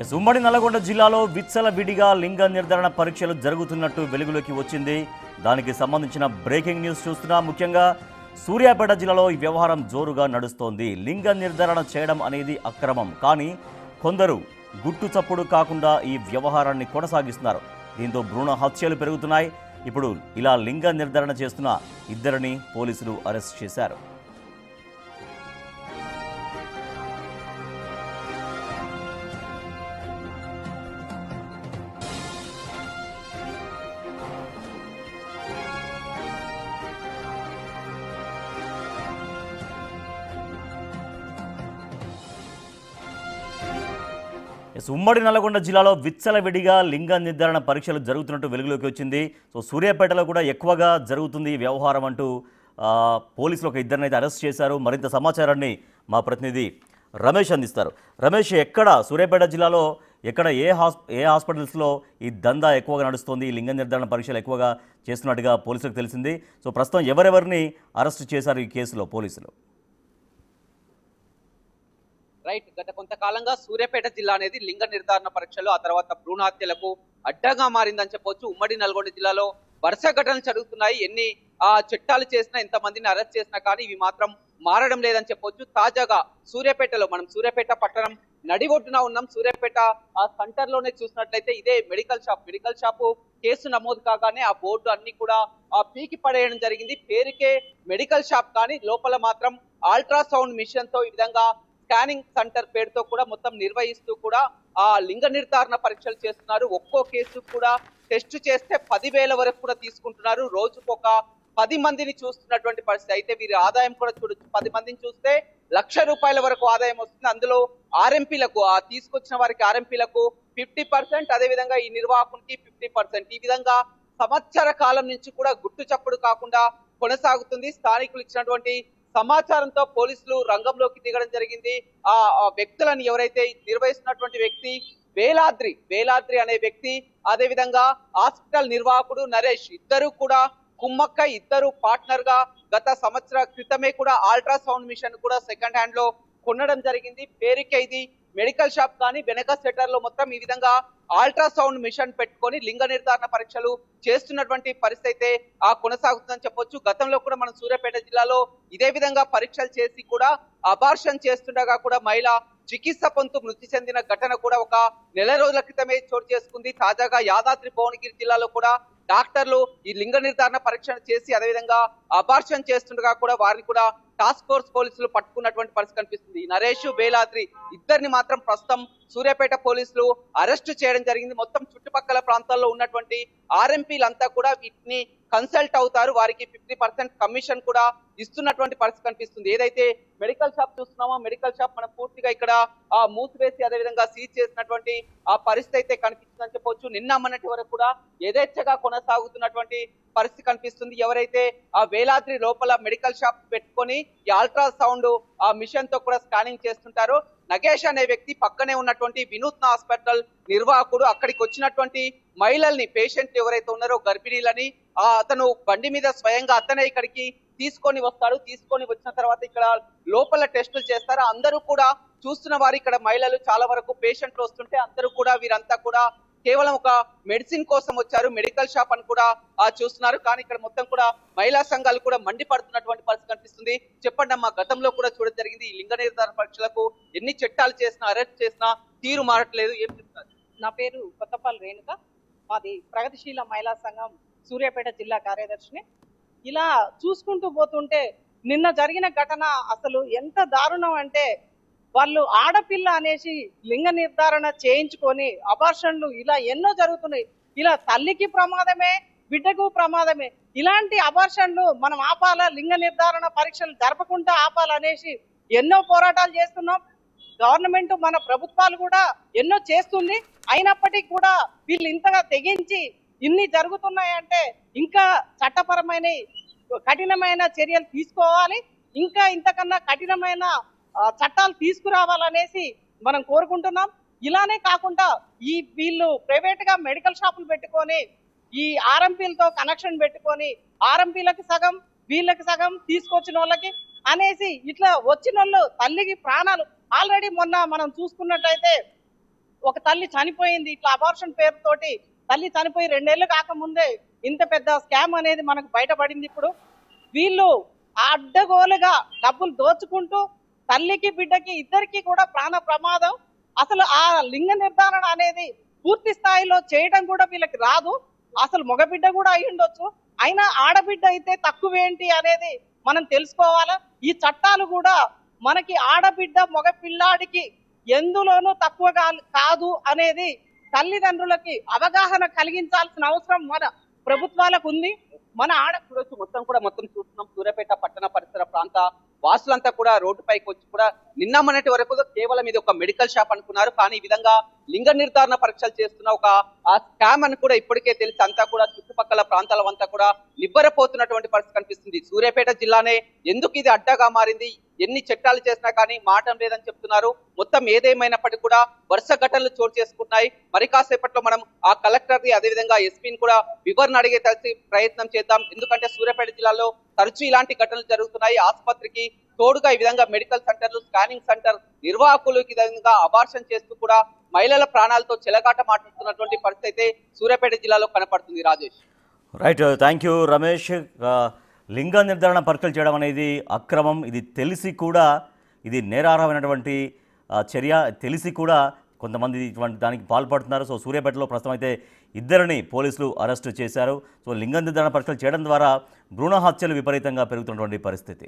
ఉమ్మడి నల్లగొండ జిల్లాలో విచ్చలవిడిగా లింగ నిర్ధారణ పరీక్షలు జరుగుతున్నట్టు వెలుగులోకి వచ్చింది. దానికి సంబంధించిన బ్రేకింగ్ న్యూస్ చూస్తున్నాం. ముఖ్యంగా సూర్యాపేట జిల్లాలో ఈ వ్యవహారం జోరుగా నడుస్తోంది. లింగ నిర్ధారణ చేయడం అనేది అక్రమం, కానీ కొందరు గుట్టు చప్పుడు కాకుండా ఈ వ్యవహారాన్ని కొనసాగిస్తున్నారు. దీంతో భ్రూణ హత్యలు పెరుగుతున్నాయి. ఇప్పుడు ఇలా లింగ నిర్ధారణ చేస్తున్న ఇద్దరిని పోలీసులు అరెస్ట్ చేశారు. ఉమ్మడి నల్లగొండ జిల్లాలో విచ్చలవిడిగా లింగ నిర్ధారణ పరీక్షలు జరుగుతున్నట్టు వెలుగులోకి వచ్చింది. సూర్యాపేటలో కూడా ఎక్కువగా జరుగుతుంది ఈ వ్యవహారం అంటూ పోలీసులు ఒక ఇద్దరిని అయితే అరెస్ట్ చేశారు. మరింత సమాచారాన్ని మా ప్రతినిధి రమేష్ అందిస్తారు. రమేష్, ఎక్కడ సూర్యాపేట జిల్లాలో ఎక్కడ ఏ హాస్పిటల్స్లో ఈ దందా ఎక్కువగా నడుస్తుంది, ఈ లింగ నిర్ధారణ పరీక్షలు ఎక్కువగా చేస్తున్నట్టుగా పోలీసులకు తెలిసింది. ప్రస్తుతం ఎవరెవరిని అరెస్ట్ చేశారు ఈ కేసులో పోలీసులు? రైట్, గత కొంతకాలంగా సూర్యాపేట జిల్లా అనేది లింగ నిర్ధారణ పరీక్షలు ఆ తర్వాత భ్రూణ హత్యలకు అడ్డగా మారిందని చెప్పొచ్చు. ఉమ్మడి నల్గొండ జిల్లాలో వరుస ఘటనలు జరుగుతున్నాయి. ఎన్ని చట్టాలు చేసినా, ఎంతమందిని అరెస్ట్ చేసినా కానీ ఇవి మాత్రం మారడం లేదని చెప్పొచ్చు. తాజాగా సూర్యాపేటలో, మనం సూర్యాపేట పట్టణం నడిగొడ్డున ఉన్నాం. సూర్యాపేట ఆ సెంటర్ లోనే చూసినట్లయితే ఇదే మెడికల్ షాపు కేసు నమోదు కాగానే ఆ బోర్డు అన్ని కూడా పీకి పడేయడం జరిగింది. పేరుకే మెడికల్ షాప్ కానీ లోపల మాత్రం అల్ట్రాసౌండ్ మిషన్ తో ఈ విధంగా స్కానింగ్ సెంటర్ పేరుతో కూడా మొత్తం నిర్వహిస్తూ కూడా ఆ లింగ నిర్ధారణ పరీక్షలు చేస్తున్నారు. ఒక్కో కేసు కూడా టెస్ట్ చేస్తే 10,000 వరకు కూడా తీసుకుంటున్నారు. రోజుకు ఒక 10 మందిని చూస్తున్నటువంటి పరిస్థితి. అయితే వీరి ఆదాయం కూడా చూడొచ్చు. 10 మందిని చూస్తే ₹1,00,000 వరకు ఆదాయం వస్తుంది. అందులో ఆర్ఎంపీలకు, తీసుకొచ్చిన వారికి ఆర్ఎంపీలకు 50%, అదేవిధంగా ఈ నిర్వాహకునికి 50%. ఈ విధంగా సంవత్సర కాలం నుంచి కూడా గుట్టు చప్పుడు కాకుండా కొనసాగుతుంది. స్థానికులు ఇచ్చినటువంటి సమాచారంతో పోలీసులు రంగంలోకి దిగడం జరిగింది. ఆ వ్యక్తులను, ఎవరైతే నిర్వహిస్తున్నటువంటి వ్యక్తి వేలాద్రి అనే వ్యక్తి, అదే విధంగా హాస్పిటల్ నిర్వాహకుడు నరేష్, ఇద్దరు కూడా కుమ్మక్క, ఇద్దరు పార్ట్నర్ గా గత సంవత్సర క్రితమే కూడా అల్ట్రాసౌండ్ మిషన్ కూడా సెకండ్ హ్యాండ్ లో కొనడం జరిగింది. పేరుకే ఇది మెడికల్ షాప్ కానీ వెనక సెటర్ లో మొత్తం ఈ విధంగా అల్ట్రాసౌండ్ మిషన్ పెట్టుకొని లింగ నిర్ధారణ పరీక్షలు చేస్తున్నటువంటి పరిస్థితి అయితే కొనసాగుతుందని చెప్పొచ్చు. గతంలో కూడా మనం సూర్యాపేట జిల్లాలో ఇదే విధంగా పరీక్షలు చేసి కూడా అబార్షన్ చేస్తుండగా కూడా మహిళ చికిత్స పొందుతూ మృతి చెందిన ఘటన కూడా ఒక నెల రోజుల క్రితమే చోటు చేసుకుంది. తాజాగా యాదాద్రి భువనగిరి జిల్లాలో కూడా డాక్టర్లు ఈ లింగ నిర్ధారణ పరీక్షను చేసి అదేవిధంగా అబార్షన్ చేస్తుండగా కూడా వారిని కూడా టాస్క్ ఫోర్స్ పోలీసులు పట్టుకున్నటువంటి పరిస్థితి కనిపిస్తుంది. నరేష్, వేలాద్రి ఇద్దరిని మాత్రం ప్రస్తుతం సూర్యాపేట పోలీసులు అరెస్ట్ చేయడం జరిగింది. మొత్తం చుట్టుపక్కల ప్రాంతాల్లో ఉన్నటువంటి ఆర్ఎంపీలంతా కూడా వీటిని కన్సల్ట్ అవుతారు. వారికి 50% కమిషన్ కూడా ఇస్తున్నటువంటి పరిస్థితి కనిపిస్తుంది. ఏదైతే మెడికల్ షాప్ చూస్తున్నామో, మెడికల్ షాప్ మనం పూర్తిగా ఇక్కడ మూసివేసి అదేవిధంగా సీజ్ చేసినటువంటి పరిస్థితి అయితే కనిపిస్తుందని చెప్పొచ్చు. నిన్న మొన్నటి వరకు కూడా యథేచ్ఛగా కొనసాగుతున్నటువంటి పరిస్థితి కనిపిస్తుంది. ఎవరైతే వేలాద్రి లోపల మెడికల్ షాప్ పెట్టుకొని ఈ అల్ట్రాసౌండ్ మిషన్ తో కూడా స్కానింగ్ చేస్తుంటారో, నగేష్ అనే వ్యక్తి పక్కనే ఉన్నటువంటి వినూత్న హాస్పిటల్ నిర్వాహకుడు, అక్కడికి వచ్చినటువంటి మహిళల్ని, పేషెంట్లు ఎవరైతే ఉన్నారో గర్భిణీలని అతను బండి మీద స్వయంగా అతనే ఇక్కడికి తీసుకొని వస్తాడు. తీసుకొని వచ్చిన తర్వాత ఇక్కడ లోపల టెస్టులు చేస్తారు. అందరూ కూడా చూస్తున్న వారు, ఇక్కడ మహిళలు చాలా వరకు పేషెంట్లు వస్తుంటే అందరూ కూడా వీరంతా కూడా కేవలం ఒక మెడిసిన్ కోసం వచ్చారు, మెడికల్ షాప్ అని కూడా చూస్తున్నారు. కానీ ఇక్కడ మొత్తం కూడా మహిళా సంఘాలు కూడా మండిపడుతున్నటువంటి పరిస్థితి కనిపిస్తుంది. చెప్పండి అమ్మా, గతంలో కూడా చూడడం జరిగింది, ఈ లింగ నిర్ధారణ పరీక్షలకు ఎన్ని చట్టాలు చేసినా, అరెస్ట్ చేసినా తీరు మారట్లేదు, ఏం చెప్తారు? నా పేరు కొత్తపల్లి రేణుక, మాది ప్రగతిశీల మహిళా సంఘం సూర్యాపేట జిల్లా కార్యదర్శిని. ఇలా చూసుకుంటూ పోతుంటే నిన్న జరిగిన ఘటన అసలు ఎంత దారుణం అంటే, వాళ్ళు ఆడపిల్ల అనేసి లింగ నిర్ధారణ చేయించుకొని అబార్షన్లు ఇలా ఎన్నో జరుగుతున్నాయి. ఇలా తల్లికి ప్రమాదమే, బిడ్డకు ప్రమాదమే. ఇలాంటి అబార్షన్లు మనం ఆపాలా, లింగ నిర్ధారణ పరీక్షలు జరపకుండా ఆపాలనేసి ఎన్నో పోరాటాలు చేస్తున్నాం. గవర్నమెంట్, మన ప్రభుత్వాలు కూడా ఎన్నో చేస్తుంది. అయినప్పటికీ కూడా వీళ్ళు ఇంతగా తెగించి ఇన్ని జరుగుతున్నాయంటే ఇంకా చట్టపరమైన కఠినమైన చర్యలు తీసుకోవాలి. ఇంకా ఇంతకన్నా కఠినమైన చట్టాలు తీసుకురావాలనేసి మనం కోరుకుంటున్నాం. ఇలానే కాకుండా వీళ్ళు ప్రైవేట్ గా మెడికల్ షాపులు పెట్టుకొని ఈ ఆర్ఎంపీలతో కనెక్షన్ పెట్టుకొని ఆర్ఎంపీలకు సగం వీళ్ళకి సగం తీసుకొచ్చిన వాళ్ళకి అనేసి ఇట్లా వచ్చిన వాళ్ళు తల్లికి ప్రాణాలు ఆల్రెడీ మొన్న మనం చూసుకున్నట్టయితే ఒక తల్లి చనిపోయింది ఇట్లా అబార్షన్ పేరుతోటి తల్లి చనిపోయి 2 ఏళ్ళు కాకముందే ఇంత పెద్ద స్కామ్ అనేది మనకు బయటపడింది. ఇప్పుడు వీళ్ళు అడ్డగోలుగా డబ్బులు దోచుకుంటూ తల్లికి బిడ్డకి ఇద్దరికి కూడా ప్రాణ ప్రమాదం. అసలు ఆ లింగ నిర్ధారణ అనేది పూర్తి స్థాయిలో చేయడం కూడా వీళ్ళకి రాదు. అసలు మగబిడ్డ కూడా అయి ఉండొచ్చు, అయినా ఆడబిడ్డ అయితే తక్కువేంటి అనేది మనం తెలుసుకోవాలా. ఈ చట్టాలు కూడా మనకి ఆడబిడ్డ మగ పిల్లాడికి ఎందులోనూ తక్కువ కాదు అనేది తల్లిదండ్రులకి అవగాహన కలిగించాల్సిన అవసరం మన ప్రభుత్వాలకు ఉంది. మన చూడొచ్చు మొత్తం చూస్తున్నాం. సూర్యాపేట పట్టణ పరిసర ప్రాంత వాసులంతా కూడా రోడ్డుపైకి వచ్చి కూడా నిన్న మొన్నటి వరకు కేవలం ఇది ఒక మెడికల్ షాప్ అనుకున్నారు. కానీ ఈ విధంగా లింగ నిర్ధారణ పరీక్షలు చేస్తున్న ఒక ఆ స్కామ్ అని కూడా ఇప్పటికే తెలిసి అంతా కూడా చుట్టుపక్కల ప్రాంతాల అంతా కూడా నిబ్బరపోతున్నటువంటి పరిస్థితి కనిపిస్తుంది. సూర్యాపేట జిల్లానే ఎందుకు ఇది అడ్డగా మారింది, ఎన్ని చట్టాలు చేసినా కానీ మాటం లేదని చెప్తున్నారు. మొత్తం ఏదేమైనప్పటికీ కూడా వరుస ఘటనలు చోటు చేసుకుంటున్నాయి. మరి కాసేపట్లో మనం ఆ కలెక్టర్ ని అదేవిధంగా ఎస్పీని కూడా వివరణ అడిగే ప్రయత్నం చేద్దాం. ఎందుకంటే సూర్యాపేట జిల్లాలో తరచూ ఇలాంటి ఘటనలు జరుగుతున్నాయి. ఆసుపత్రికి తోడుగా ఈ విధంగా మెడికల్ సెంటర్లు, స్కానింగ్ సెంటర్ నిర్వాహకులు ఈ విధంగా అబార్షన్ చేస్తూ కూడా మహిళల ప్రాణాలతో చెలగాట మాట్లాడుతున్నటువంటి పరిస్థితి అయితే సూర్యాపేట జిల్లాలో కనపడుతుంది. Rajesh. Right, thank you Ramesh. లింగ నిర్ధారణ పరీక్షలు చేయడం అనేది అక్రమం, ఇది తెలిసి కూడా ఇది నేరారమైనటువంటి చర్య, తెలిసి కూడా కొంతమంది ఇటువంటి దానికి పాల్పడుతున్నారు. సో సూర్యాపేటలో ప్రస్తుతం అయితే ఇద్దరిని పోలీసులు అరెస్టు చేశారు. సో లింగ నిర్ధారణ పరీక్షలు చేయడం ద్వారా భ్రూణ హత్యలు విపరీతంగా పెరుగుతున్నటువంటి పరిస్థితి.